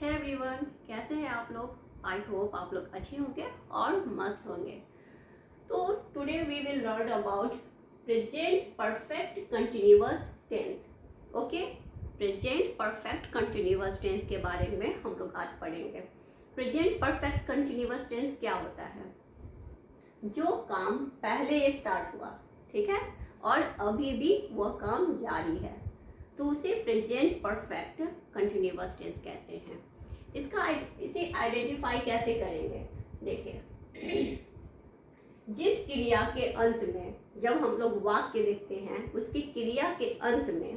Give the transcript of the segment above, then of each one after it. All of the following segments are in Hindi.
हे एवरीवन, कैसे हैं आप लोग। आई होप आप लोग अच्छे होंगे और मस्त होंगे। तो today we will learn about present perfect continuous tense. Okay, present perfect continuous tense के बारे में हम लोग आज पढ़ेंगे। प्रेजेंट परफेक्ट कंटिन्यूअस टेंस क्या होता है? जो काम पहले स्टार्ट हुआ, ठीक है, और अभी भी वह काम जारी है, तो उसे प्रेजेंट परफेक्ट कंटिन्यूअस टेंस कहते हैं। इसे आइडेंटिफाई कैसे करेंगे? देखिए, जिस क्रिया के अंत में जब हम लोग वाक्य देखते हैं, उसकी क्रिया के अंत में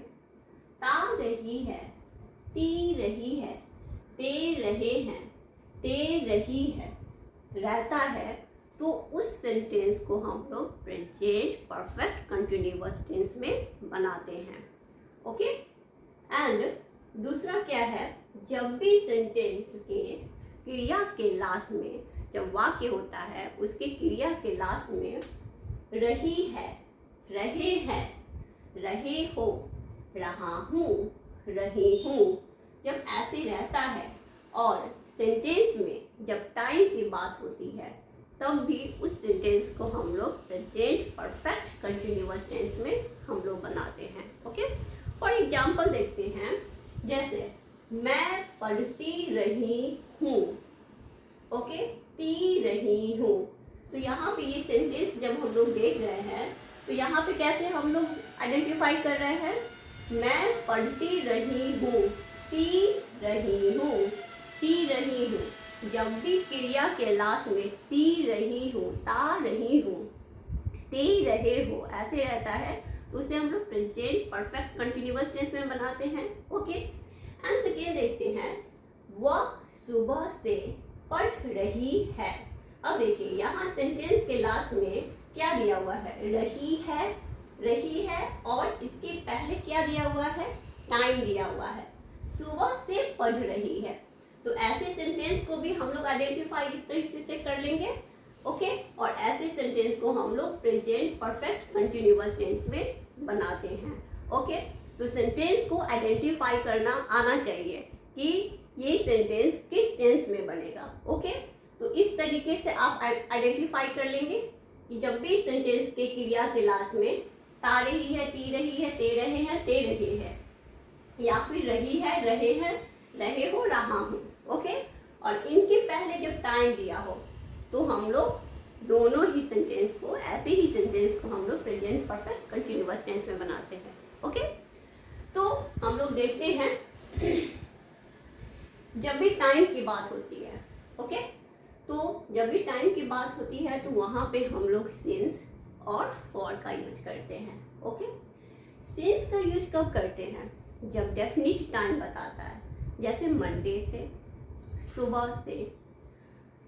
ता रही है, ती रही है, ते रहे हैं, ते रही है रहता है, तो उस सेंटेंस को हम लोग प्रेजेंट परफेक्ट कंटिन्यूअस टेंस में बनाते हैं। ओके, एंड दूसरा क्या है? जब भी सेंटेंस के क्रिया के लास्ट में, जब वाक्य होता है, उसके क्रिया के लास्ट में रही है, रहे हैं, रहे हो, रहा हूँ, रही हूँ, जब ऐसे रहता है और सेंटेंस में जब टाइम की बात होती है, तब भी उस सेंटेंस को हम लोग प्रेजेंट परफेक्ट कंटिन्यूअस टेंस में हम लोग बनाते हैं। ओके, फॉर एग्जाम्पल देखते हैं, जैसे मैं पढ़ती रही हूँ, ओके, पी रही हूँ। तो यहाँ पे ये सेंटेंस जब हम लोग देख रहे हैं, तो यहाँ पे कैसे हम लोग आइडेंटिफाई कर रहे हैं? मैं पढ़ती रही हूँ, पी रही हूँ, पी रही हूँ। जब भी क्रिया के लास्ट में पी रही हूँ, ता रही हूँ, ते रहे हो ऐसे रहता है, तो उसे हम लोग प्रेजेंट परफेक्ट कंटिन्यूअस टेंस में बनाते हैं। ओके, एंड सेकेंड देखते हैं, वह सुबह से पढ़ रही है। अब देखिए, यहाँ सेंटेंस के लास्ट में क्या दिया हुआ है? रही है, रही है, और इसके पहले क्या दिया हुआ है? टाइम दिया हुआ है। सुबह से पढ़ रही है, तो ऐसे सेंटेंस को भी हम लोग आइडेंटिफाई इस तरीके से कर लेंगे। ओके, और ऐसे सेंटेंस को हम लोग प्रेजेंट परफेक्ट कंटिन्यूअस टेंस में बनाते हैं। ओके, तो सेंटेंस को आइडेंटिफाई करना आना चाहिए कि ये सेंटेंस किस टेंस में बनेगा। ओके, तो इस तरीके से आप आइडेंटिफाई कर लेंगे कि जब भी सेंटेंस के क्रिया के लास्ट में ता रही है, ती रही है, ते रहे हैं, ते रहे हैं, या फिर रही है, रहे हैं, रहे हो, रहा हूँ। ओके, और इनके पहले जब टाइम दिया हो, तो हम लोग दोनों ही सेंटेंस को, ऐसे ही सेंटेंस को हम लोग प्रेजेंट परफेक्ट कंटिन्यूअस टेंस में बनाते हैं। ओके, तो हम लोग देखते हैं, जब भी टाइम की बात होती है, ओके, तो जब भी टाइम की बात होती है, तो वहाँ पे हम लोग सिंस और फॉर का यूज करते हैं। ओके, सिंस का यूज कब करते हैं? जब डेफिनिट टाइम बताता है, जैसे मंडे से, सुबह से,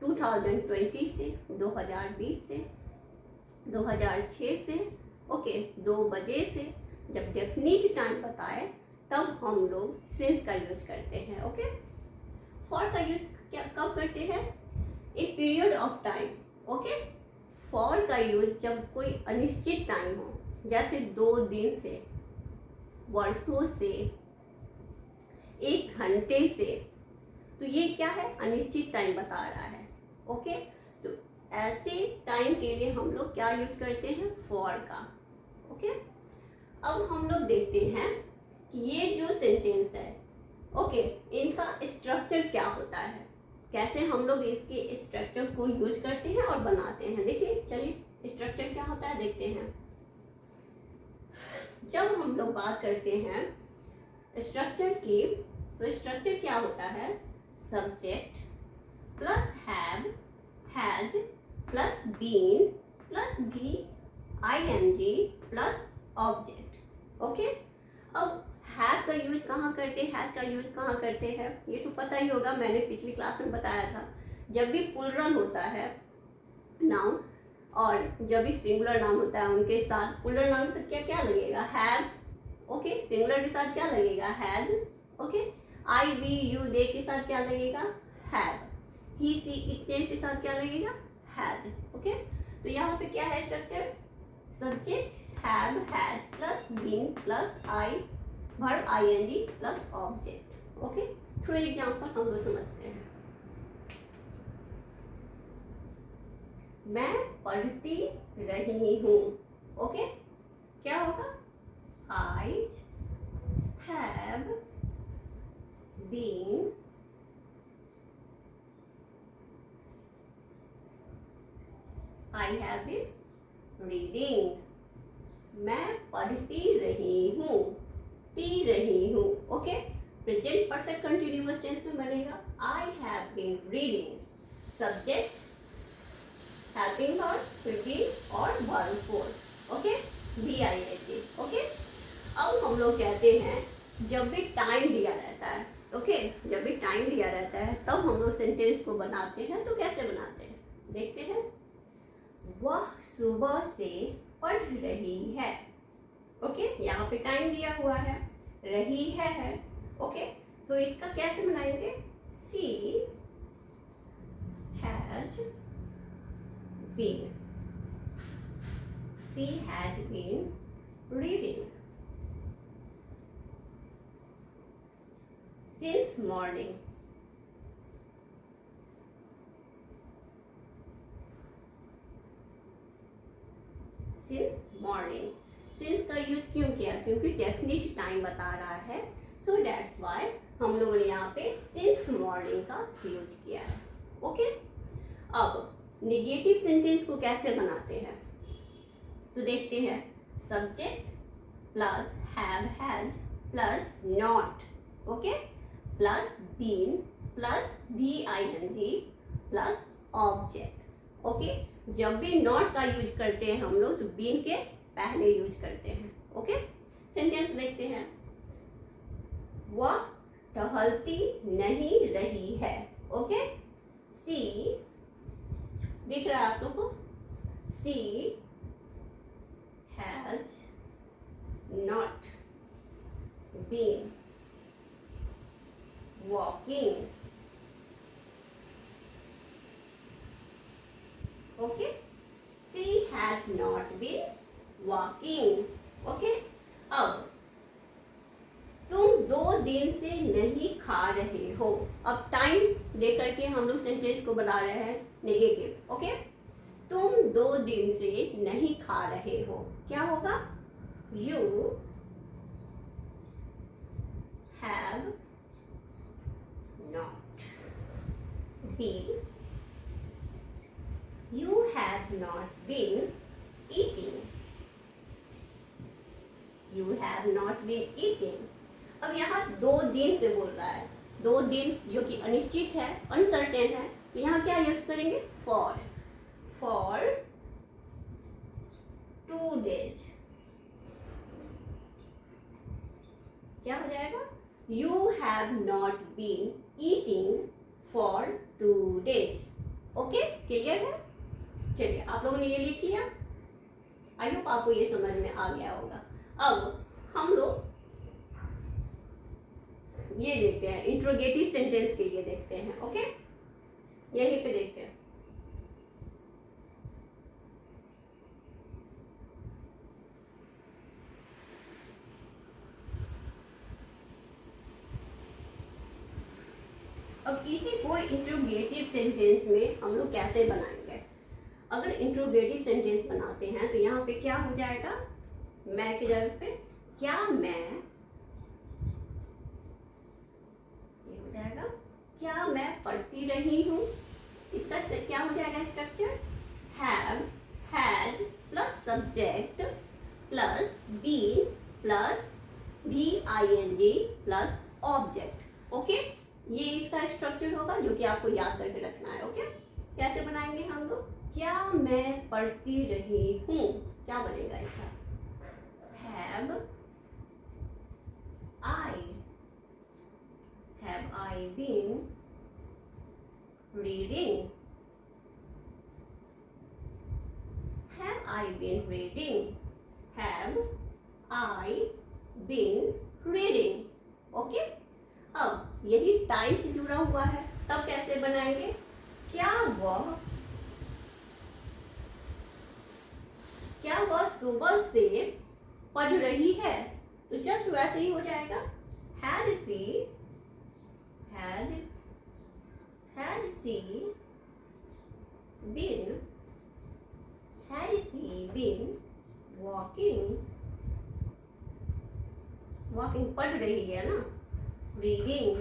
2020 से, 2020 से, 2006 से, ओके, 2 बजे से, जब डेफिनिट टाइम बताए, तब हम लोग सिंस का यूज करते हैं। ओके, फॉर का यूज क्या कब करते हैं? एक period of time. Okay, for का यूज जब कोई अनिश्चित टाइम हो, जैसे 2 दिन से, वर्षों से, 1 घंटे से, तो ये क्या है? अनिश्चित टाइम बता रहा है। ओके, तो ऐसे टाइम के लिए हम लोग क्या यूज करते हैं? फॉर का। ओके, अब हम लोग देखते हैं कि ये जो सेंटेंस है, ओके, इनका स्ट्रक्चर क्या होता है, कैसे हम लोग इसके स्ट्रक्चर को यूज करते हैं और बनाते हैं। देखिए, चलिए स्ट्रक्चर क्या होता है देखते हैं। जब हम लोग बात करते हैं स्ट्रक्चर की, तो स्ट्रक्चर क्या होता है? Subject plus have, has plus been plus be, ING plus object. Okay, अब हैव का यूज कहाँ करते हैं, हैज का यूज कहाँ करते हैं, ये तो पता ही होगा, मैंने पिछली क्लास में बताया था। जब भी प्लूरल होता है नाउन, और जब भी सिंगुलर नाउन होता है, उनके साथ प्लूरल नाउन से क्या क्या लगेगा? हैव। ओके, सिंगुलर के साथ क्या लगेगा? Has. Okay, I we you they के साथ क्या लगेगा? Have. He she it them के साथ क्या लगेगा? हैज। ओके, तो यहाँ पे क्या है structure? Subject have, has plus been plus I, verb ING plus object. Okay, through example हम लोग समझते हैं। मैं पढ़ती रही हूँ। ओके, क्या होगा? I have been reading. मैं पढ़ती रही हूँ, पी रही हूँ। Okay, present perfect continuous tense में बनेगा I have been reading. Subject, helping verb, फिर बी और verb four. Okay, VING। Okay, अब हम लोग कहते हैं जब भी टाइम दिया रहता है, ओके, जब भी टाइम दिया रहता है तब हम लोग सेंटेंस को बनाते हैं। तो कैसे बनाते हैं देखते हैं। वह सुबह से पढ़ रही है। ओके, यहाँ पे टाइम दिया हुआ है, रही है। ओके, तो इसका कैसे बनाएंगे? She has been, she has been reading since morning. Since morning, since का यूज क्यों किया? क्योंकि डेफिनिट टाइम बता रहा है, सो दैट्स व्हाई हम लोगों ने यहाँ पे सिंस मॉर्निंग का यूज किया है। ओके, अब नेगेटिव सेंटेंस को कैसे बनाते हैं तो देखते हैं। Subject plus have has plus not, okay, plus been plus VING plus object. Okay, जब भी नॉट का यूज करते हैं हम लोग तो बीन के पहले यूज करते हैं। ओके, सेंटेंस देखते हैं। वह टहलती नहीं रही है। ओके, सी दिख रहा है आप लोग को? She has not been walking. Okay, she has not been walking. Okay, अब तुम 2 दिन से नहीं खा रहे हो। अब टाइम देकर के हम लोग सेंटेंस को बना रहे हैं नेगेटिव। ओके, तुम 2 दिन से नहीं खा रहे हो, क्या होगा? You have not been, you have not been eating, you have not been eating। अब यहाँ 2 दिन से बोल रहा है, 2 दिन जो कि अनिश्चित है, अनसर्टेन है, तो यहाँ क्या यूज करेंगे? For 2 days। क्या हो जाएगा? You have not been eating for 2 days। Okay, clear है? चलिए, आप लोगों ने ये लिख लिया। आई होप आपको ये समझ में आ गया होगा। अब हम लोग ये देखते हैं, इंट्रोगेटिव सेंटेंस के लिए देखते हैं। ओके, यहीं पे देखते हैं। अब इसी को इंट्रोगेटिव सेंटेंस में हम लोग कैसे बनाएंगे? अगर इंट्रोगेटिव सेंटेंस बनाते हैं तो यहाँ पे क्या हो जाएगा? मैं की जगह पे क्या मैं, ये हो जाएगा क्या मैं पढ़ती रही हूँ। इसका क्या हो जाएगा structure? Have has plus subject plus been plus VING plus object. Okay, ये इसका स्ट्रक्चर होगा जो कि आपको याद करके रखना है। ओके, कैसे बनाएंगे हम लोग? क्या मैं पढ़ती रही हूँ, क्या बनेगा इसका? Have I been reading, have I been reading, have I been reading. Okay, अब यही टाइम से जुड़ा हुआ है, तब कैसे बनाएंगे? क्या वह सुबह से पढ़ रही है, तो जस्ट वैसे ही हो जाएगा। she been walking? वॉकिंग पढ़ रही है ना, रीडिंग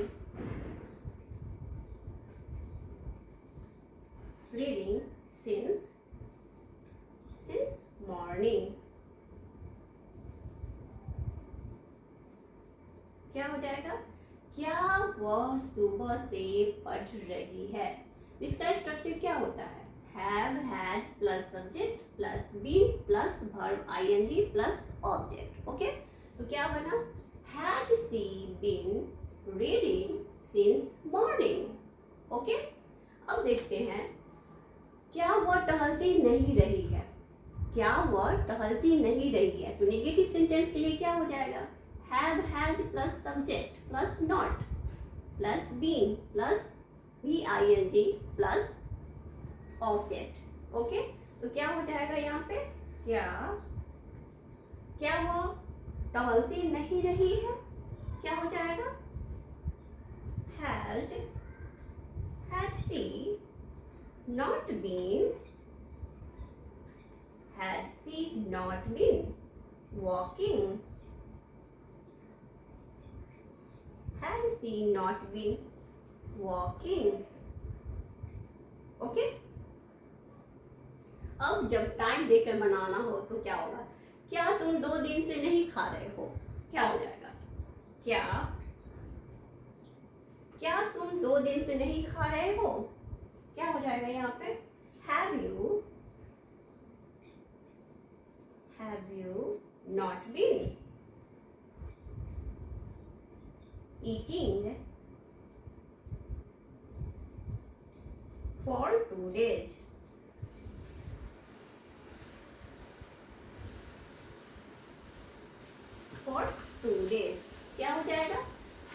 since morning. क्या हो जाएगा? क्या वह सुबह से पढ़ रही है? इसका स्ट्रक्चर क्या होता है? Have has plus subject plus been plus verb ING plus object. Okay, तो क्या बना? Has she been reading since morning. Okay, अब देखते हैं क्या वह टहलती नहीं रही है. क्या वह टहलती नहीं रही है, तो नेगेटिव सेंटेंस के लिए क्या हो जाएगा? Have has plus subject plus not plus been plus VING plus object. Okay, तो क्या हो जाएगा यहाँ पे? क्या वो टहलती नहीं रही है? क्या हो जाएगा? Has she not been walking? Had she not been walking? Okay, अब जब टाइम देकर बनाना हो तो क्या होगा? क्या तुम 2 दिन से नहीं खा रहे हो? क्या हो जाएगा? क्या तुम 2 दिन से नहीं खा रहे हो? क्या हो जाएगा यहाँ पे? Have you not been eating for 2 days? क्या हो जाएगा?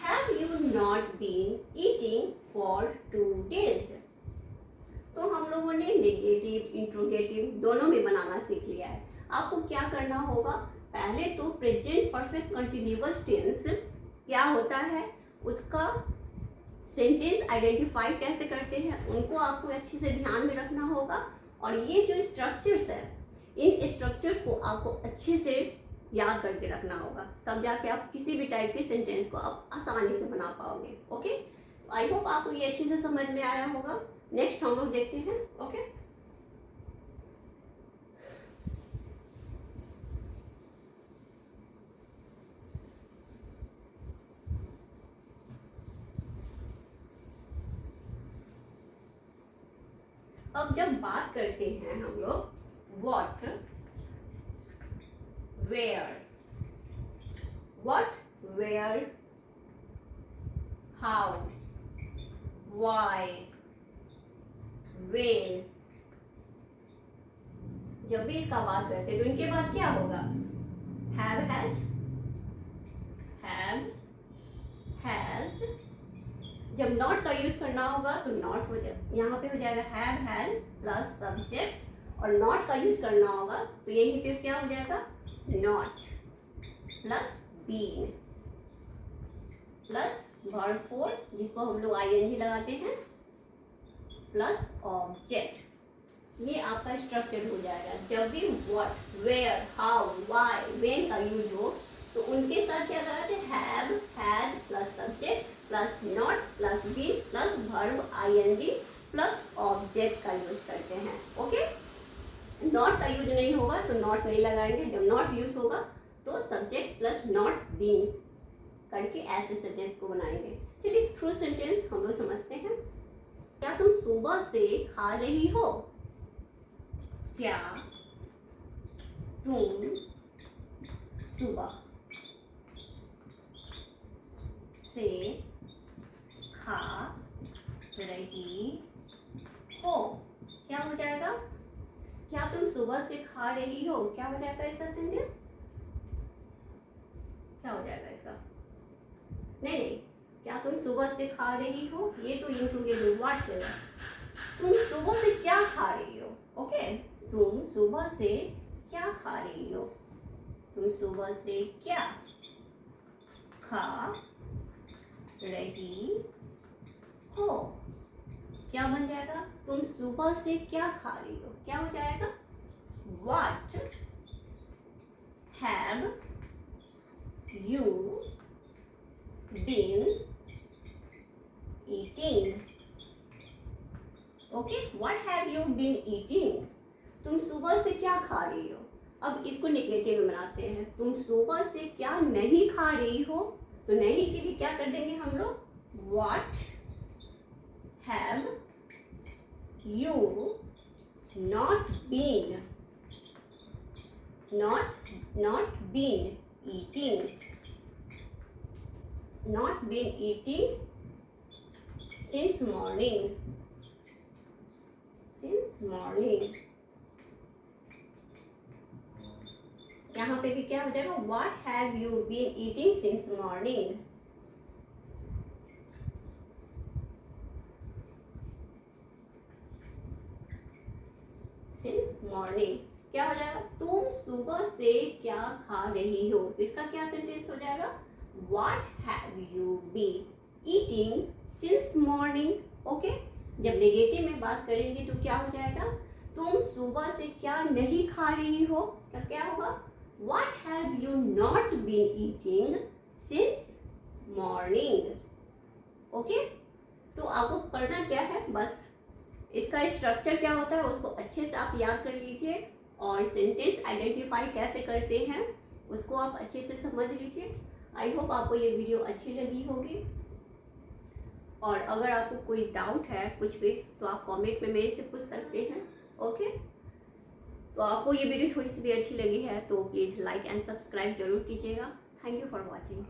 Have you not been eating for 2 days? तो हम लोगों ने नेगेटिव इंट्रोगेटिव दोनों में बनाना सीख लिया है. आपको क्या करना होगा? पहले तो प्रेजेंट परफेक्ट कंटिन्यूअस टेंस क्या होता है, उसका सेंटेंस आइडेंटिफाई कैसे करते हैं, उनको आपको अच्छे से ध्यान में रखना होगा. और ये जो स्ट्रक्चर्स है, इन स्ट्रक्चर को आपको अच्छे से याद करके रखना होगा, तब जाके आप किसी भी टाइप के सेंटेंस को आप आसानी से बना पाओगे. ओके, आई होप आपको ये अच्छे से समझ में आया होगा. नेक्स्ट हम लोग देखते हैं. ओके, अब जब बात करते हैं हम लोग what, where, how, why, when, जब भी इसका बात करते हैं तो इनके बाद क्या होगा? Have has. जब नॉट का यूज करना होगा तो नॉट हो जाए, यहाँ पे हो जाएगा हैव हैज प्लस सब्जेक्ट. और नॉट का यूज करना होगा तो यहीं पे क्या हो जाएगा? Not plus been plus verb four, जिसको हम लोग ING लगाते हैं, प्लस ऑब्जेक्ट. ये आपका स्ट्रक्चर हो जाएगा. जब भी what, where, how, why, when का यूज हो तो उनके साथ क्या लगाते हैं? Have had plus subject plus not plus been plus verb ING plus object का यूज करते हैं. ओके, नॉट का यूज नहीं होगा तो नॉट नहीं लगाएंगे. जब नॉट यूज होगा तो सब्जेक्ट प्लस नॉट बीन करके ऐसे सेंटेंस को बनाएंगे. चलिए थ्रू सेंटेंस हम लोग समझते हैं. क्या तुम सुबह से खा रही हो? क्या तुम सुबह से खा रही हो? क्या हो जाएगा? क्या तुम सुबह से खा रही हो? क्या हो जाएगा इसका सेंटेंस? क्या हो जाएगा इसका? नहीं, क्या तुम सुबह से खा रही हो, ये तो इंट्रोगेटिव व्हाट से है. तुम सुबह से क्या खा रही हो? ओके, तुम सुबह से क्या खा रही हो? तुम सुबह से क्या खा रही हो? क्या बन जाएगा? तुम सुबह से क्या खा रही हो? क्या हो जाएगा? What have you been eating? Okay, what have you been eating? तुम सुबह से क्या खा रही हो? अब इसको नेगेटिव में बनाते हैं। तुम सुबह से क्या नहीं खा रही हो? तो नहीं के लिए क्या कर देंगे हम लोग? What have you not been eating? Not been eating since morning. यहाँ पे भी क्या हो जाएगा? What have you been eating since morning? Since morning क्या हो जाएगा? तुम सुबह से क्या खा रही हो? तो इसका क्या सेंटेंस हो जाएगा? What have you been eating since morning? Okay, जब नेगेटिव में बात करेंगे तो क्या हो जाएगा? तुम सुबह से क्या नहीं खा रही हो? तो क्या होगा? What have you not been eating since morning? Okay, तो आपको करना क्या है? बस इसका स्ट्रक्चर क्या होता है उसको अच्छे से आप याद कर लीजिए और सेंटेंस आइडेंटिफाई कैसे करते हैं उसको आप अच्छे से समझ लीजिए। आई होप आपको ये वीडियो अच्छी लगी होगी और अगर आपको कोई डाउट है कुछ भी तो आप कमेंट में मेरे से पूछ सकते हैं। ओके, तो आपको ये वीडियो थोड़ी सी भी अच्छी लगी है तो प्लीज़ लाइक एंड सब्सक्राइब जरूर कीजिएगा। Thank you for watching.